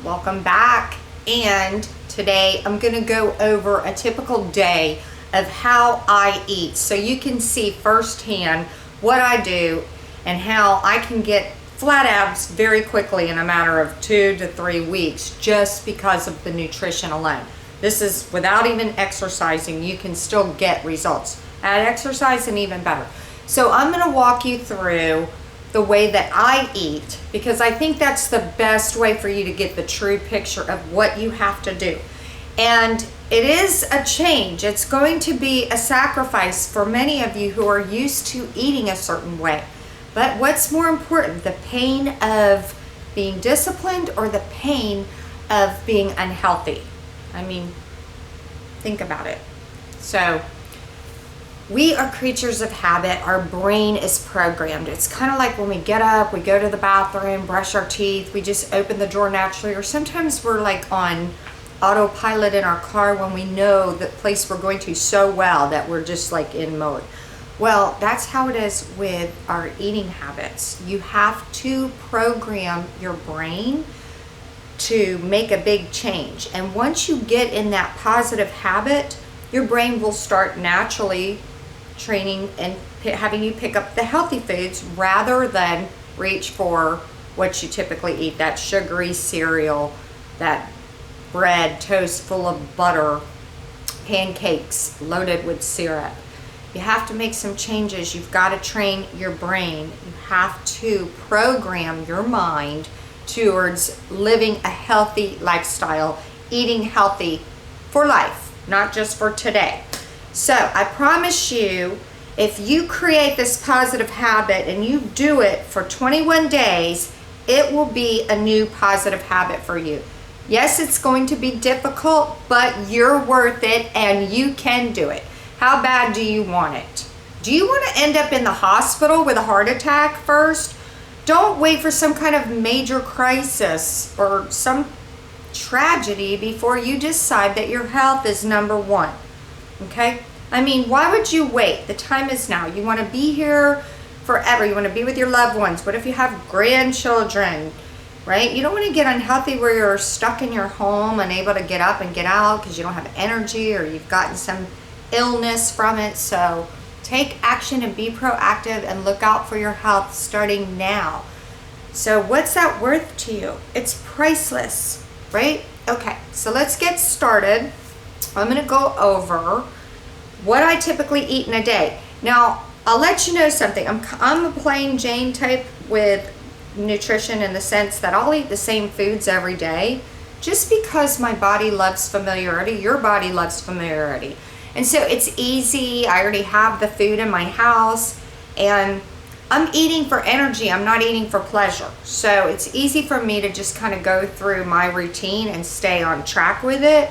Welcome back. And today I'm going to go over a typical day of how I eat so you can see firsthand what I do and how I can get flat abs very quickly in a matter of 2 to 3 weeks just because of the nutrition alone. This is without even exercising, you can still get results. Add exercise and even better. So I'm going to walk you through the way that I eat because I think that's the best way for you to get the true picture of what you have to do. And it is a change. It's going to be a sacrifice for many of you who are used to eating a certain way. But what's more important, the pain of being disciplined or the pain of being unhealthy? I mean, think about it. So we are creatures of habit. Our brain is programmed. It's kind of like when we get up, we go to the bathroom, brush our teeth, we just open the door naturally, or sometimes we're like on autopilot in our car when we know the place we're going to so well that we're just like in mode. Well, that's how it is with our eating habits. You have to program your brain to make a big change. And once you get in that positive habit, your brain will start naturally training and having you pick up the healthy foods rather than reach for what you typically eat, that sugary cereal, that bread, toast full of butter, pancakes loaded with syrup. You have to make some changes. You've got to train your brain. You have to program your mind towards living a healthy lifestyle, eating healthy for life, not just for today. So I promise you, if you create this positive habit and you do it for 21 days, it will be a new positive habit for you. Yes, it's going to be difficult, but you're worth it and you can do it. How bad do you want it? Do you want to end up in the hospital with a heart attack first? Don't wait for some kind of major crisis or some tragedy before you decide that your health is number one. Okay? I mean, why would you wait? The time is now. You want to be here forever. You want to be with your loved ones. What if you have grandchildren, right? You don't want to get unhealthy where you're stuck in your home, unable to get up and get out because you don't have energy or you've gotten some illness from it. So take action and be proactive and look out for your health starting now. So what's that worth to you? It's priceless, right? Okay, so let's get started. I'm going to go over what I typically eat in a day. Now, I'll let you know something. I'm a plain Jane type with nutrition in the sense that I'll eat the same foods every day just because my body loves familiarity. Your body loves familiarity. And so it's easy. I already have the food in my house and I'm eating for energy. I'm not eating for pleasure. So it's easy for me to just kind of go through my routine and stay on track with it.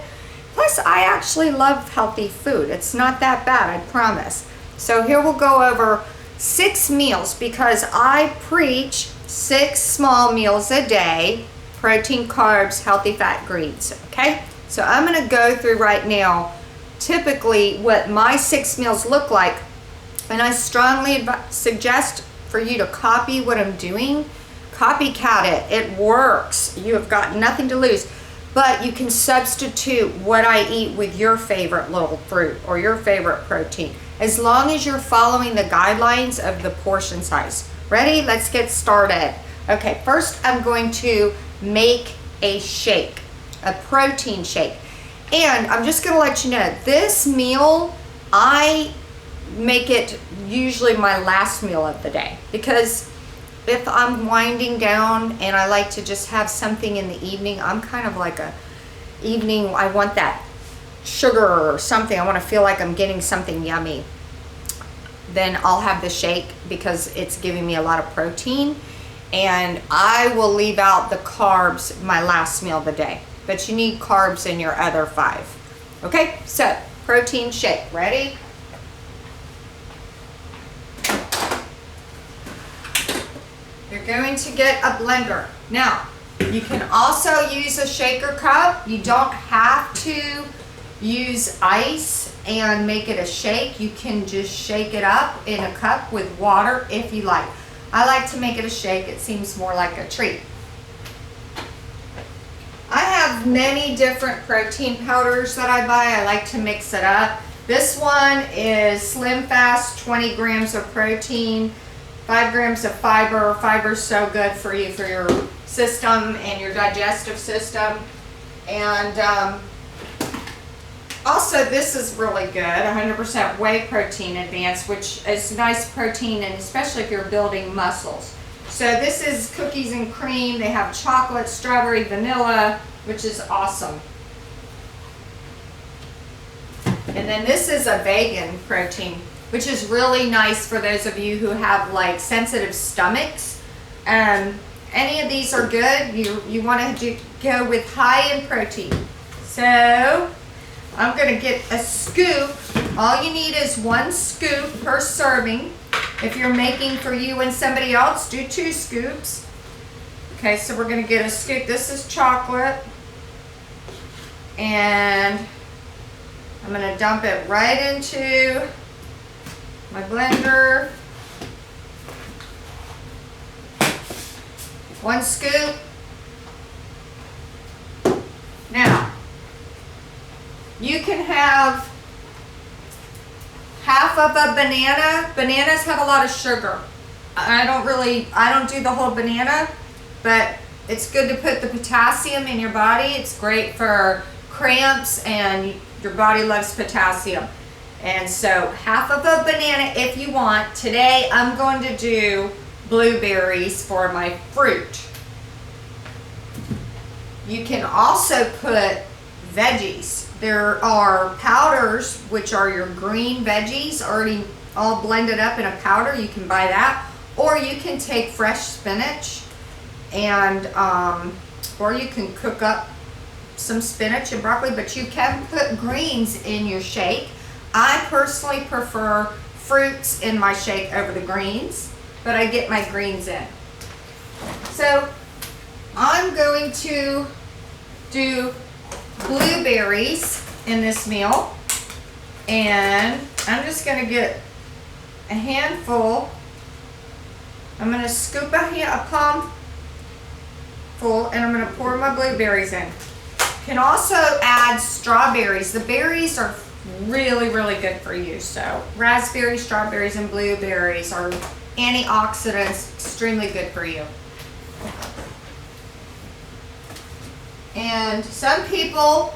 Plus, I actually love healthy food. It's not that bad, I promise. So here we'll go over 6 meals because I preach 6 small meals a day, protein, carbs, healthy fat, greens, okay? So I'm gonna go through right now typically what my 6 meals look like, and I strongly suggest for you to copy what I'm doing. Copycat it. It works. You have got nothing to lose. But you can substitute what I eat with your favorite little fruit or your favorite protein, as long as you're following the guidelines of the portion size. Ready? Let's get started. Okay, first I'm going to make a shake, a protein shake. And I'm just going to let you know, this meal, I make it usually my last meal of the day because if I'm winding down and I like to just have something in the evening, I'm kind of like a evening, I want that sugar or something. I want to feel like I'm getting something yummy. Then I'll have the shake because it's giving me a lot of protein. And I will leave out the carbs my last meal of the day. But you need carbs in your other 5. Okay, so protein shake. Ready? You're going to get a blender. Now, you can also use a shaker cup. You don't have to use ice and make it a shake. You can just shake it up in a cup with water if you like. I like to make it a shake. It seems more like a treat. have many different protein powders that I buy. I like to mix it up. This one is Slim Fast, 20 grams of protein, 5 grams of fiber. Fiber's so good for you, for your system and your digestive system. And also, this is really good, 100% whey protein advanced, which is nice protein, and especially if you're building muscles. So this is cookies and cream. They have chocolate, strawberry, vanilla, which is awesome. And then this is a vegan protein, which is really nice for those of you who have like sensitive stomachs. Any of these are good. You want to go with high in protein. So I'm going to get a scoop. All you need is 1 scoop per serving. If you're making for you and somebody else, do 2 scoops. Okay, so we're going to get a scoop. This is chocolate. And I'm going to dump it right into my blender. 1 scoop. Now, you can have half of a banana. Bananas have a lot of sugar. I don't do the whole banana, but it's good to put the potassium in your body. It's great for cramps, and your body loves potassium. And so half of a banana if you want. Today I'm going to do blueberries for my fruit. You can also put veggies. There are powders, which are your green veggies already all blended up in a powder. You can buy that, or you can take fresh spinach and or you can cook up some spinach and broccoli, but you can put greens in your shake. I personally prefer fruits in my shake over the greens, but I get my greens in. So I'm going to do blueberries in this meal, and I'm just going to get a handful. I'm going to scoop a palm full, and I'm going to pour my blueberries in. Can also add strawberries. The berries are really, really good for you. So raspberries, strawberries, and blueberries are antioxidants, extremely good for you. And some people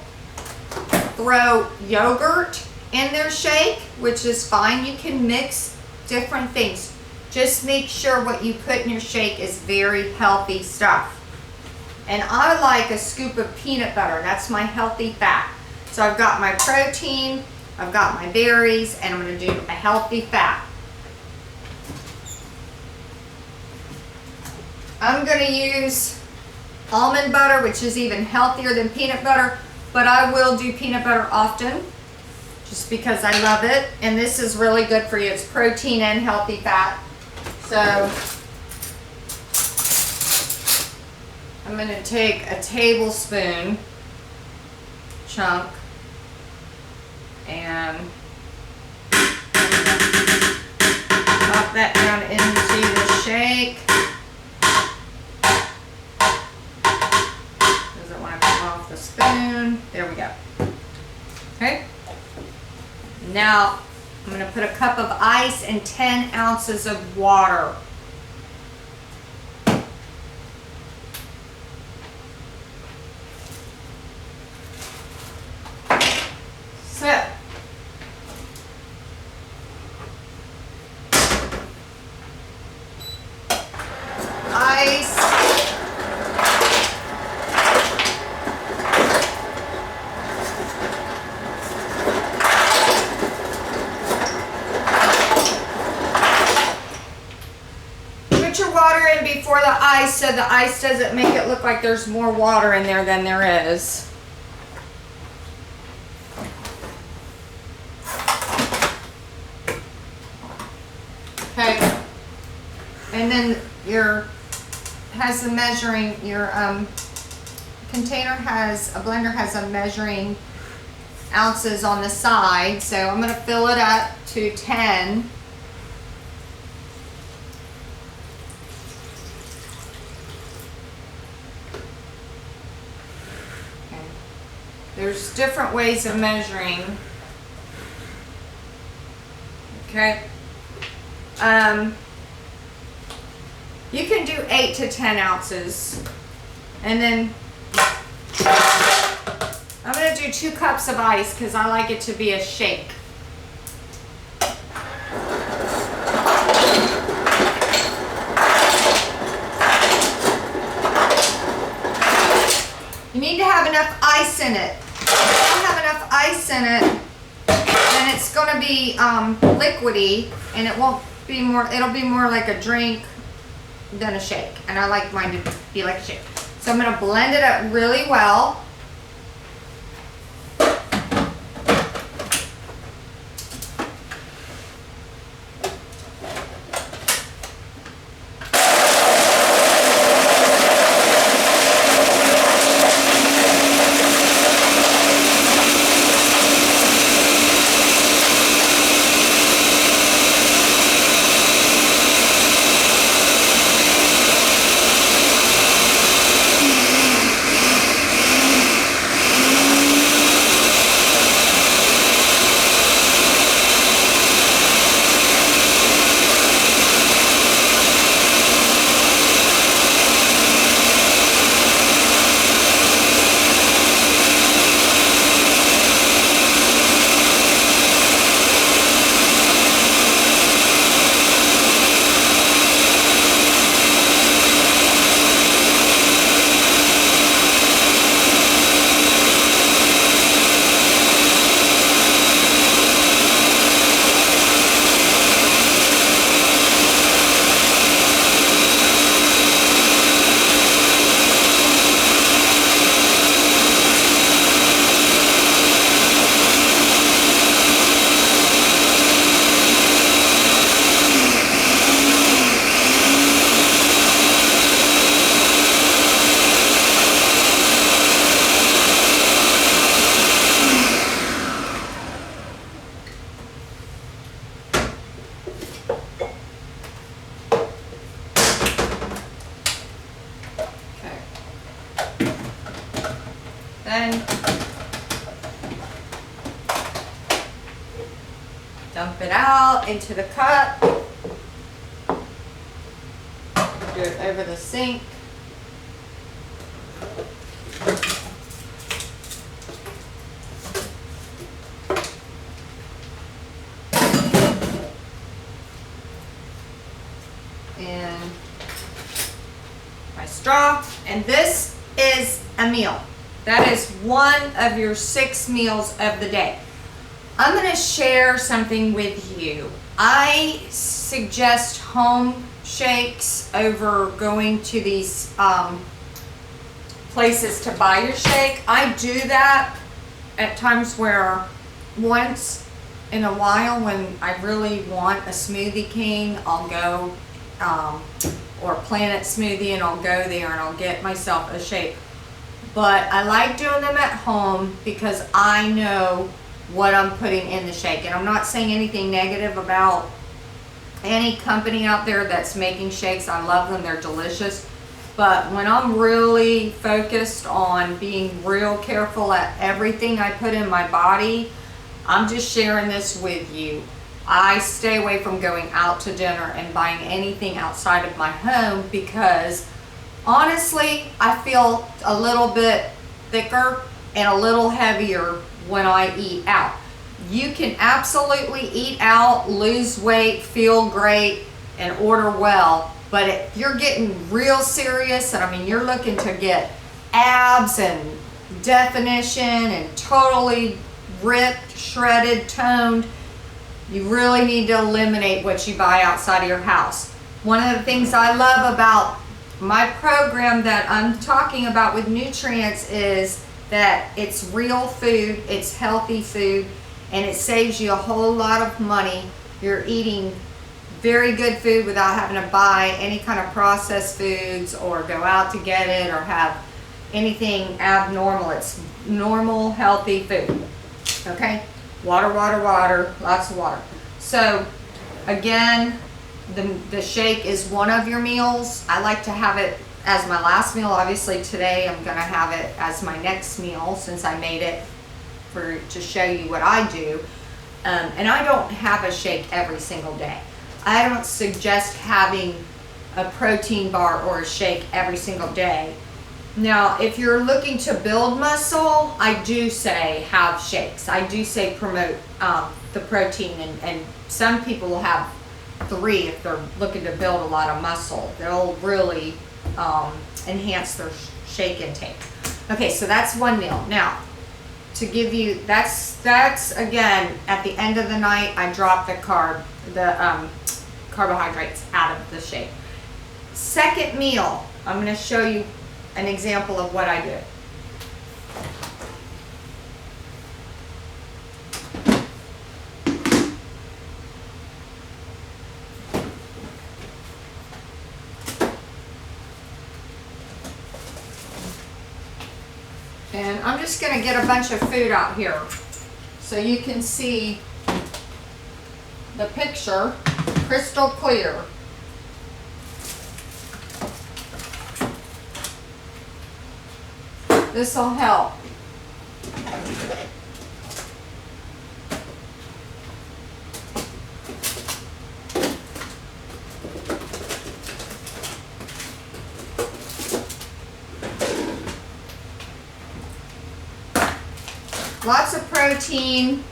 throw yogurt in their shake, which is fine. You can mix different things. Just make sure what you put in your shake is very healthy stuff. And I like a scoop of peanut butter. That's my healthy fat. So I've got my protein, I've got my berries, and I'm going to do a healthy fat. I'm going to use almond butter, which is even healthier than peanut butter, but I will do peanut butter often just because I love it. And this is really good for you. It's protein and healthy fat. So I'm going to take a tablespoon chunk and pop that down into the shake. Doesn't want to come off the spoon. There we go. Okay. Now I'm going to put a cup of ice and 10 ounces of water. So, ice, put your water in before the ice so the ice doesn't make it look like there's more water in there than there is. Okay, and then container has, a blender has a measuring ounces on the side, so I'm going to fill it up to 10. And There's different ways of measuring. Okay. You can do 8 to 10 ounces. And then I'm going to do 2 cups of ice because I like it to be a shake. You need to have enough ice in it. If you don't have enough ice in it, then it's going to be liquidy, and it won't be more. It'll be more like a drink than a shake. And I like mine to be like a shake. So I'm going to blend it up really well. Then dump it out into the cup. Do it over the sink. And my straw. And this is a meal. That is one of your 6 meals of the day. I'm going to share something with you. I suggest home shakes over going to these places to buy your shake. I do that at times where once in a while when I really want a Smoothie King, I'll go, or Planet Smoothie, and I'll go there and I'll get myself a shake. But I like doing them at home because I know what I'm putting in the shake. And I'm not saying anything negative about any company out there that's making shakes. I love them, they're delicious. But when I'm really focused on being real careful at everything I put in my body, I'm just sharing this with you. I stay away from going out to dinner and buying anything outside of my home because honestly, I feel a little bit thicker and a little heavier when I eat out. You can absolutely eat out, lose weight, feel great, and order well. But if you're getting real serious, and I mean you're looking to get abs and definition and totally ripped, shredded, toned, you really need to eliminate what you buy outside of your house. One of the things I love about my program that I'm talking about with nutrients is that it's real food, it's healthy food, and it saves you a whole lot of money. You're eating very good food without having to buy any kind of processed foods or go out to get it or have anything abnormal. It's normal, healthy food. Okay? Water, water, water, lots of water. So, again, the shake is one of your meals. I like to have it as my last meal. Obviously today I'm gonna have it as my next meal since I made it to show you what I do. And I don't have a shake every single day. I don't suggest having a protein bar or a shake every single day. Now, if you're looking to build muscle, I do say have shakes. I do say promote the protein, and some people will have 3 if they're looking to build a lot of muscle. They'll really enhance their shake intake. Okay, so that's one meal. Now, to give you, that's again, at the end of the night, I drop the carbohydrates out of the shake. Second meal, I'm going to show you an example of what I do. And I'm just going to get a bunch of food out here so you can see the picture crystal clear. This will help. Lots of protein.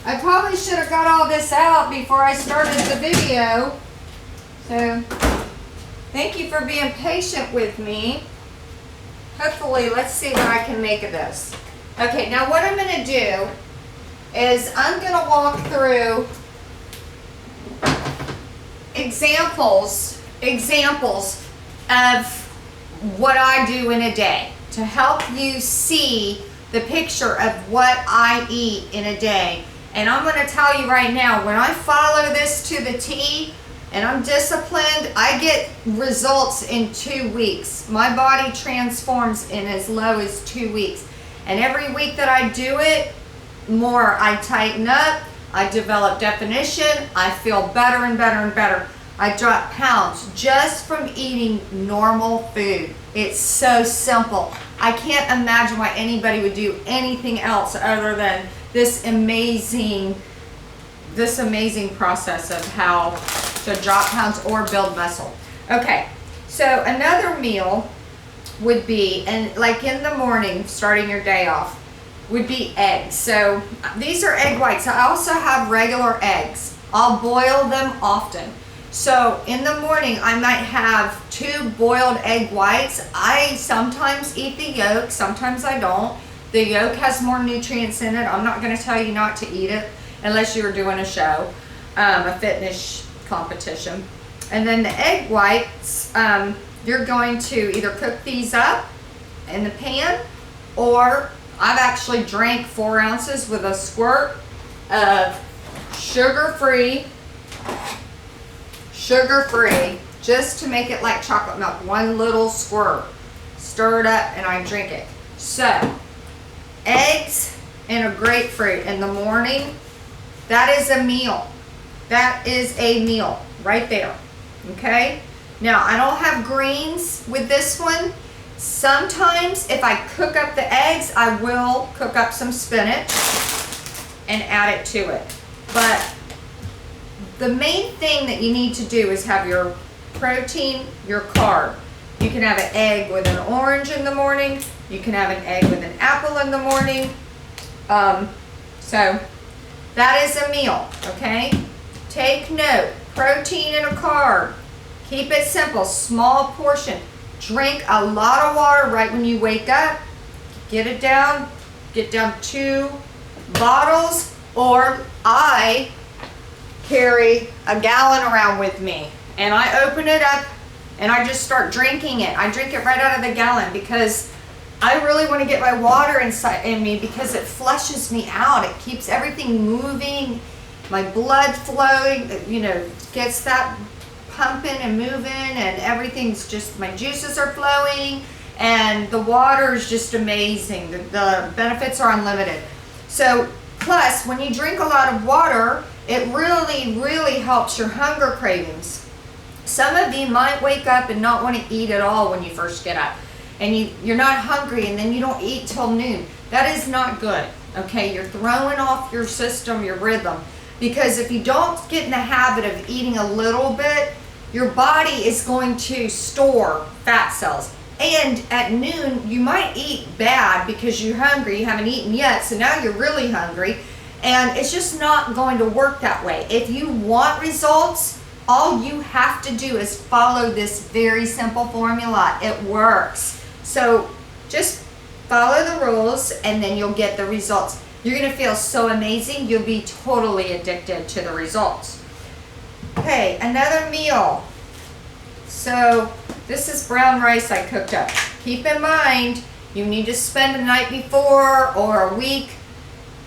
I probably should have got all this out before I started the video. So, thank you for being patient with me. Hopefully, let's see what I can make of this. Okay, now what I'm going to do is I'm going to walk through examples of what I do in a day to help you see the picture of what I eat in a day. And I'm going to tell you right now, when I follow this to the T and I'm disciplined, I get results in 2 weeks. My body transforms in as low as 2 weeks. And every week that I do it, more I tighten up, I develop definition, I feel better and better and better. I drop pounds just from eating normal food. It's so simple. I can't imagine why anybody would do anything else other than this amazing process of how to drop pounds or build muscle. Okay, so another meal would be, and like in the morning, starting your day off, would be eggs. So these are egg whites. I also have regular eggs. I'll boil them often. So in the morning, I might have 2 boiled egg whites. I sometimes eat the yolk, sometimes I don't. The yolk has more nutrients in it. I'm not going to tell you not to eat it unless you're doing a show, a fitness competition. And then the egg whites, you're going to either cook these up in the pan, or I've actually drank 4 ounces with a squirt of sugar-free, just to make it like chocolate milk. 1 little squirt, stir it up, and I drink it. So, eggs and a grapefruit in the morning, that is a meal. That is a meal right there. Okay? Now, I don't have greens with this one. Sometimes, if I cook up the eggs, I will cook up some spinach and add it to it. But the main thing that you need to do is have your protein, your carb. You can have an egg with an orange in the morning. You can have an egg with an apple in the morning. So that is a meal, okay? Take note, protein and a carb. Keep it simple, small portion. Drink a lot of water right when you wake up. Get down 2 bottles, or I carry a gallon around with me and I open it up and I just start drinking it. I drink it right out of the gallon because I really want to get my water in me because it flushes me out. It keeps everything moving, my blood flowing, gets that pumping and moving, and everything's just, my juices are flowing, and the water is just amazing. The benefits are unlimited. So, plus, when you drink a lot of water, it really, really helps your hunger cravings. Some of you might wake up and not want to eat at all when you first get up. And you're not hungry, and then you don't eat till noon. That is not good, okay? You're throwing off your system, your rhythm. Because if you don't get in the habit of eating a little bit, your body is going to store fat cells. And at noon, you might eat bad because you're hungry, you haven't eaten yet, so now you're really hungry. And it's just not going to work that way. If you want results, all you have to do is follow this very simple formula. It works. So just follow the rules and then you'll get the results. You're gonna feel so amazing, you'll be totally addicted to the results. Okay, another meal. So this is brown rice I cooked up. Keep in mind, you need to spend the night before or a week,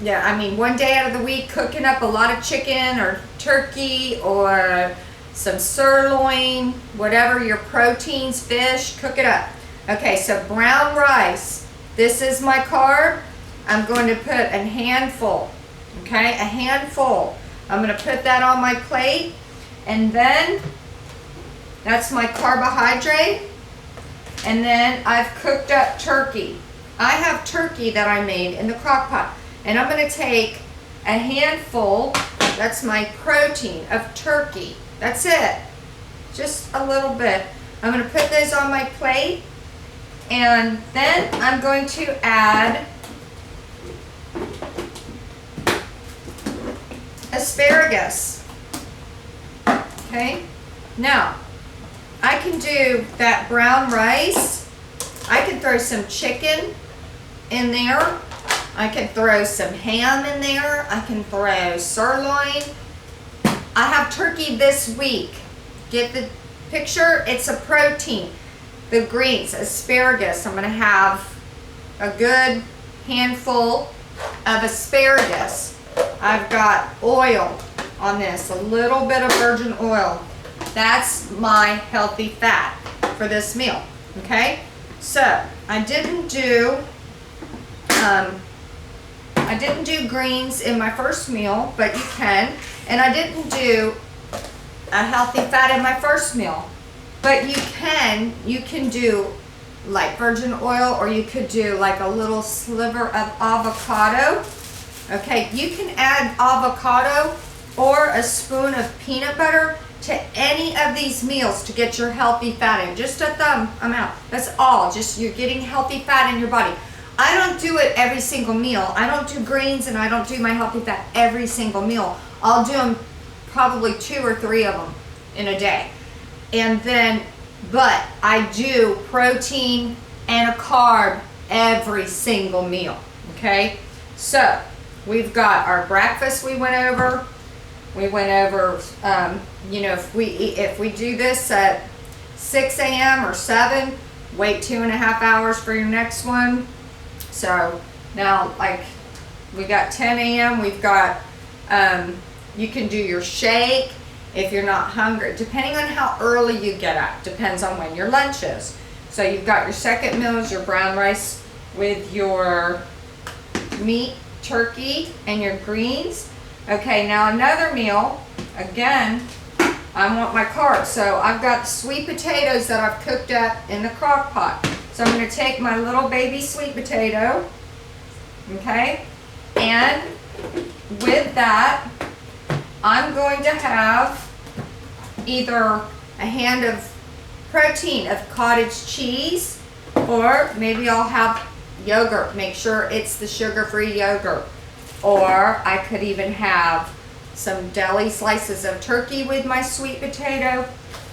one day out of the week cooking up a lot of chicken or turkey or some sirloin, whatever your proteins, fish, cook it up. Okay, so brown rice, this is my carb. I'm going to put a handful, okay, a handful. I'm going to put that on my plate, and then that's my carbohydrate, and then I've cooked up turkey. I have turkey that I made in the crock pot, and I'm going to take a handful, that's my protein of turkey. That's it, just a little bit. I'm going to put those on my plate, and then I'm going to add asparagus. Okay, now I can do that brown rice. I can throw some chicken in there. I can throw some ham in there. I can throw sirloin. I have turkey this week. Get the picture? It's a protein. The greens, asparagus. I'm going to have a good handful of asparagus. I've got oil on this, a little bit of virgin oil. That's my healthy fat for this meal. Okay? So, I didn't do greens in my first meal, but you can. And I didn't do a healthy fat in my first meal. But you can do like virgin oil, or you could do like a little sliver of avocado. Okay, you can add avocado or a spoon of peanut butter to any of these meals to get your healthy fat in. Just a thumb amount. That's all. Just you're getting healthy fat in your body. I don't do it every single meal. I don't do greens and I don't do my healthy fat every single meal. I'll do them probably 2 or 3 of them in a day. And then, but I do protein and a carb every single meal. Okay? So, we've got our breakfast we went over. We went over, if we do this at 6 a.m. or 7, wait 2.5 hours for your next one. So now, like, we got 10 a.m. We've got, you can do your shake if you're not hungry, depending on how early you get up. Depends on when your lunch is. So you've got your second meal is your brown rice with your meat, turkey, and your greens. Okay, now another meal, again, I want my carbs. So I've got sweet potatoes that I've cooked up in the crock pot. So I'm going to take my little baby sweet potato, okay, and with that, I'm going to have either a hand of protein of cottage cheese, or maybe I'll have yogurt. Make sure it's the sugar-free yogurt. Or I could even have some deli slices of turkey with my sweet potato.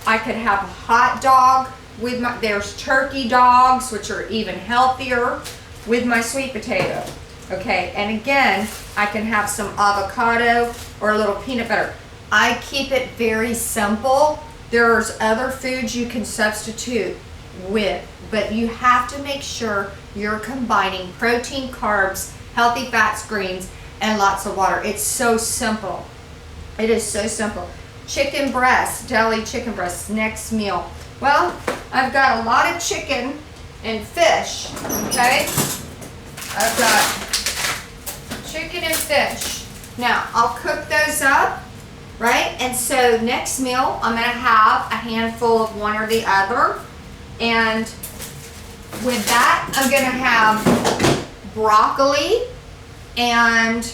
I could have a hot dog with my, there's turkey dogs, which are even healthier, with my sweet potato. Okay, and again, I can have some avocado or a little peanut butter. I keep it very simple. There's other foods you can substitute with, but you have to make sure you're combining protein, carbs, healthy fats, greens, and lots of water. It's so simple. It is so simple. Chicken breast, deli chicken breast, next meal. Well, I've got a lot of chicken and fish, okay? I've got chicken and fish. Now, I'll cook those up, right? And so next meal, I'm gonna have a handful of one or the other. And with that, I'm gonna have broccoli, and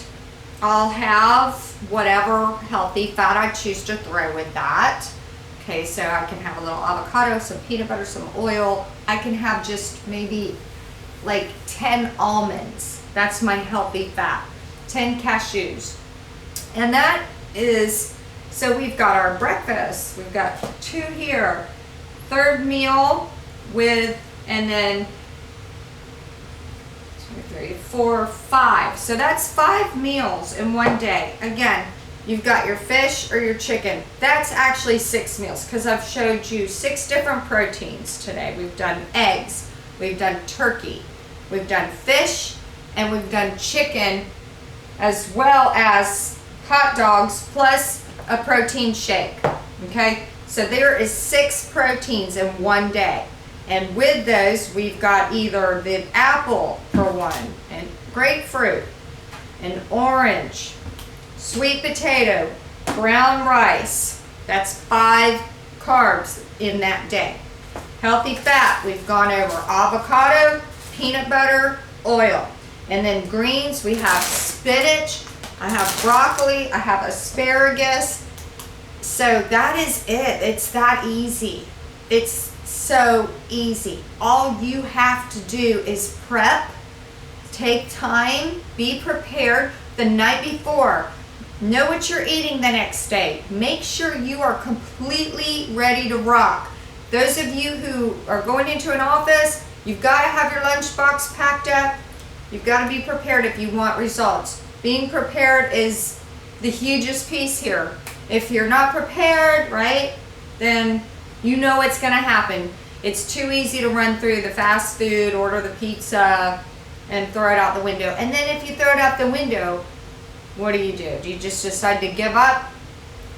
I'll have whatever healthy fat I choose to throw with that. Okay, so I can have a little avocado, some peanut butter, some oil. I can have just maybe like 10 almonds. That's my healthy fat. 10 cashews. And that is, so we've got our breakfast. We've got 2 here. Third meal with, and then 2, 3, 4, 5. So that's 5 meals in one day. Again, you've got your fish or your chicken. That's actually 6 meals because I've showed you 6 different proteins today. We've done eggs, we've done turkey, we've done fish, and we've done chicken, as well as hot dogs plus a protein shake. Okay, so there is 6 proteins in one day. And with those, we've got either the apple for one, and grapefruit, and orange, sweet potato, brown rice. That's 5 carbs in that day. Healthy fat, we've gone over avocado, peanut butter, oil. And then greens, we have spinach, I have broccoli, I have asparagus. So that is it. It's that easy. It's so easy. All you have to do is prep, take time, be prepared the night before. Know what you're eating the next day. Make sure you are completely ready to rock. Those of you who are going into an office, you've got to have your lunchbox packed up. You've got to be prepared if you want results. Being prepared is the hugest piece here. If you're not prepared, right, then you know what's going to happen. It's too easy to run through the fast food, order the pizza, and throw it out the window. And then if you throw it out the window, what do? Do you just decide to give up?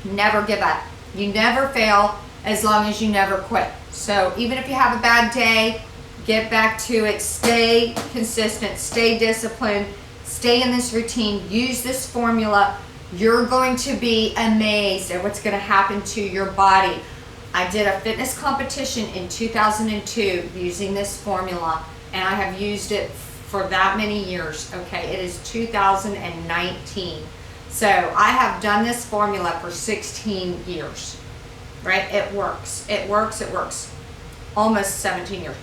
Never give up. You never fail as long as you never quit. So even if you have a bad day, get back to it. Stay consistent. Stay disciplined. Stay in this routine. Use this formula. You're going to be amazed at what's going to happen to your body. I did a fitness competition in 2002 using this formula, and I have used it for that many years. Okay, it is 2019. So I have done this formula for 16 years, right? It works. It works. It works. Almost 17 years.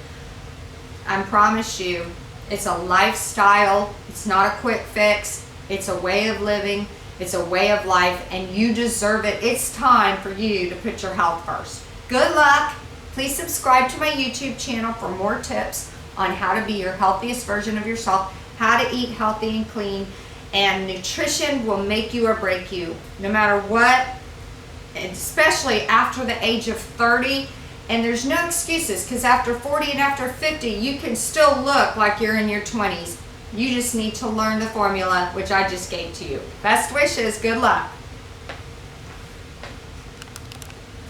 I promise you, it's a lifestyle. It's not a quick fix. It's a way of living. It's a way of life, and you deserve it. It's time for you to put your health first. Good luck. Please subscribe to my YouTube channel for more tips on how to be your healthiest version of yourself, how to eat healthy and clean, and nutrition will make you or break you, no matter what, especially after the age of 30. And there's no excuses, because after 40 and after 50, you can still look like you're in your 20s. You just need to learn the formula, which I just gave to you. Best wishes. Good luck.